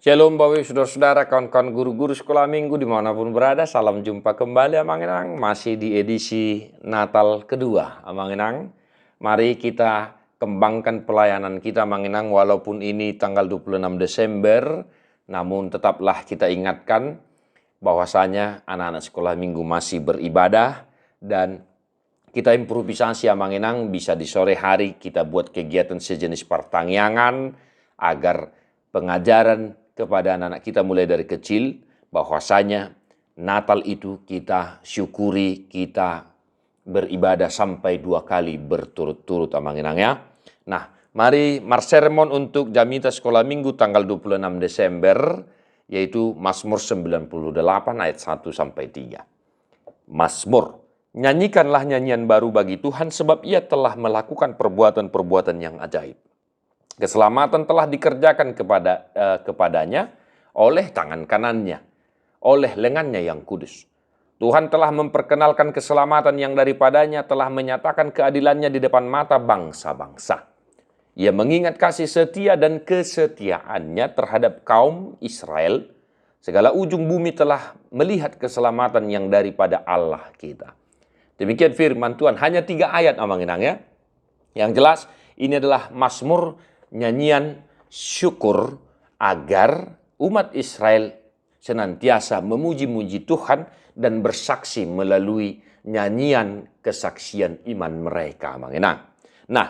Shalom Bapak Ibu Saudara-saudara, kawan-kawan guru-guru sekolah minggu dimanapun berada. Salam jumpa kembali Amang Enang, masih di edisi Natal kedua Amang Enang. Mari kita kembangkan pelayanan kita Amang Enang, walaupun ini tanggal 26 Desember, namun tetaplah kita ingatkan bahwasanya anak-anak sekolah minggu masih beribadah, dan kita improvisasi Amang Enang, bisa di sore hari kita buat kegiatan sejenis pertangyangan agar pengajaran kepada anak-anak kita mulai dari kecil bahwasanya Natal itu kita syukuri, kita beribadah sampai 2 kali berturut-turut Amang Enang ya. Nah, mari sermon untuk Jamita Sekolah Minggu tanggal 26 Desember, yaitu Mazmur 98 ayat 1 sampai 3. Mazmur, nyanyikanlah nyanyian baru bagi Tuhan sebab Ia telah melakukan perbuatan-perbuatan yang ajaib. Keselamatan telah dikerjakan kepadanya oleh tangan kanannya, oleh lengannya yang kudus. Tuhan telah memperkenalkan keselamatan yang daripadanya, telah menyatakan keadilannya di depan mata bangsa-bangsa. Ia mengingat kasih setia dan kesetiaannya terhadap kaum Israel. Segala ujung bumi telah melihat keselamatan yang daripada Allah kita. Demikian firman Tuhan, hanya 3 ayat Amang Enang ya. Yang jelas ini adalah Mazmur, nyanyian syukur agar umat Israel senantiasa memuji-muji Tuhan dan bersaksi melalui nyanyian kesaksian iman mereka Amang Enang. Nah,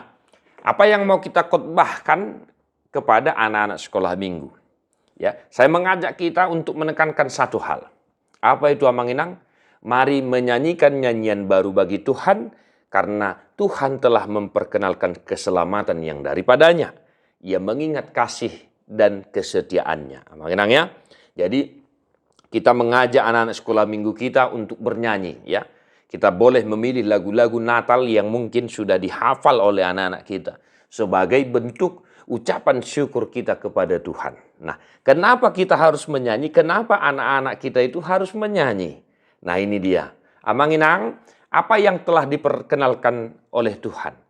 apa yang mau kita khotbahkan kepada anak-anak sekolah minggu? Ya, saya mengajak kita untuk menekankan satu hal. Apa itu Amang Enang? Mari menyanyikan nyanyian baru bagi Tuhan, karena Tuhan telah memperkenalkan keselamatan yang daripadanya. Ia mengingat kasih dan kesetiaannya. Amang Enang ya. Jadi kita mengajak anak-anak sekolah minggu kita untuk bernyanyi ya. Kita boleh memilih lagu-lagu Natal yang mungkin sudah dihafal oleh anak-anak kita sebagai bentuk ucapan syukur kita kepada Tuhan. Nah, kenapa kita harus menyanyi? Kenapa anak-anak kita itu harus menyanyi? Nah, ini dia. Amang Enang, apa yang telah diperkenalkan oleh Tuhan?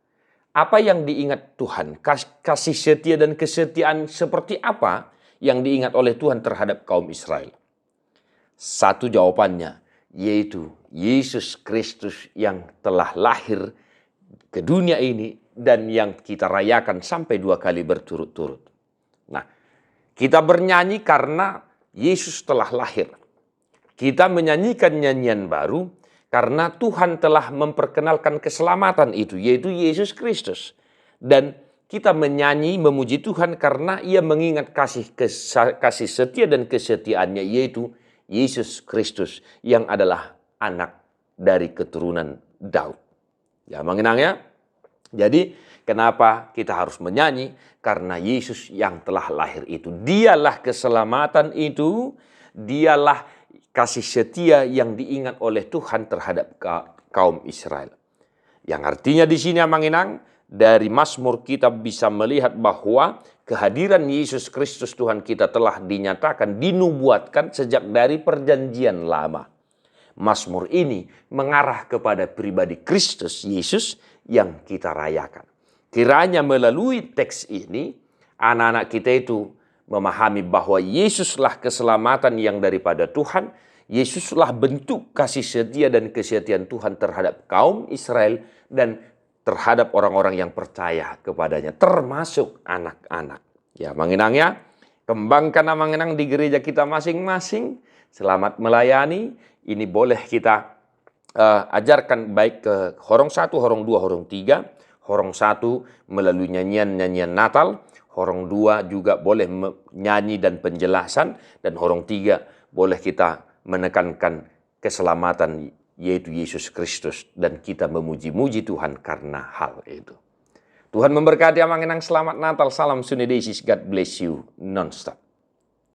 Apa yang diingat Tuhan? Kasih setia dan kesetiaan seperti apa yang diingat oleh Tuhan terhadap kaum Israel? Satu jawabannya, yaitu Yesus Kristus yang telah lahir ke dunia ini dan yang kita rayakan sampai 2 kali berturut-turut. Nah, kita bernyanyi karena Yesus telah lahir. Kita menyanyikan nyanyian baru karena Tuhan telah memperkenalkan keselamatan itu, yaitu Yesus Kristus. Dan kita menyanyi memuji Tuhan karena Ia mengingat kasih setia dan kesetiaannya, yaitu Yesus Kristus yang adalah anak dari keturunan Daud. Ya, Amang Enang ya. Jadi kenapa kita harus menyanyi? Karena Yesus yang telah lahir itu, Dialah keselamatan itu, Dialah kasih setia yang diingat oleh Tuhan terhadap kaum Israel. Yang artinya di sini Amang Enang, dari Mazmur kita bisa melihat bahwa kehadiran Yesus Kristus Tuhan kita telah dinyatakan, dinubuatkan sejak dari perjanjian lama. Mazmur ini mengarah kepada pribadi Kristus Yesus yang kita rayakan. Kiranya melalui teks ini, anak-anak kita itu memahami bahwa Yesuslah keselamatan yang daripada Tuhan. Yesuslah bentuk kasih setia dan kesetiaan Tuhan terhadap kaum Israel dan terhadap orang-orang yang percaya kepadanya, termasuk anak-anak. Ya, Amang Enang ya, kembangkan Amang Enang di gereja kita masing-masing. Selamat melayani. Ini boleh kita ajarkan baik ke horong 1, horong 2, horong 3. Horong 1 melalui nyanyian-nyanyian Natal. Horong 2 juga boleh nyanyi dan penjelasan. Dan horong 3 boleh kita menekankan keselamatan, yaitu Yesus Kristus, dan kita memuji-muji Tuhan karena hal itu. Tuhan memberkati Amang Enang, selamat Natal, salam Sunedesis, God bless you, non-stop.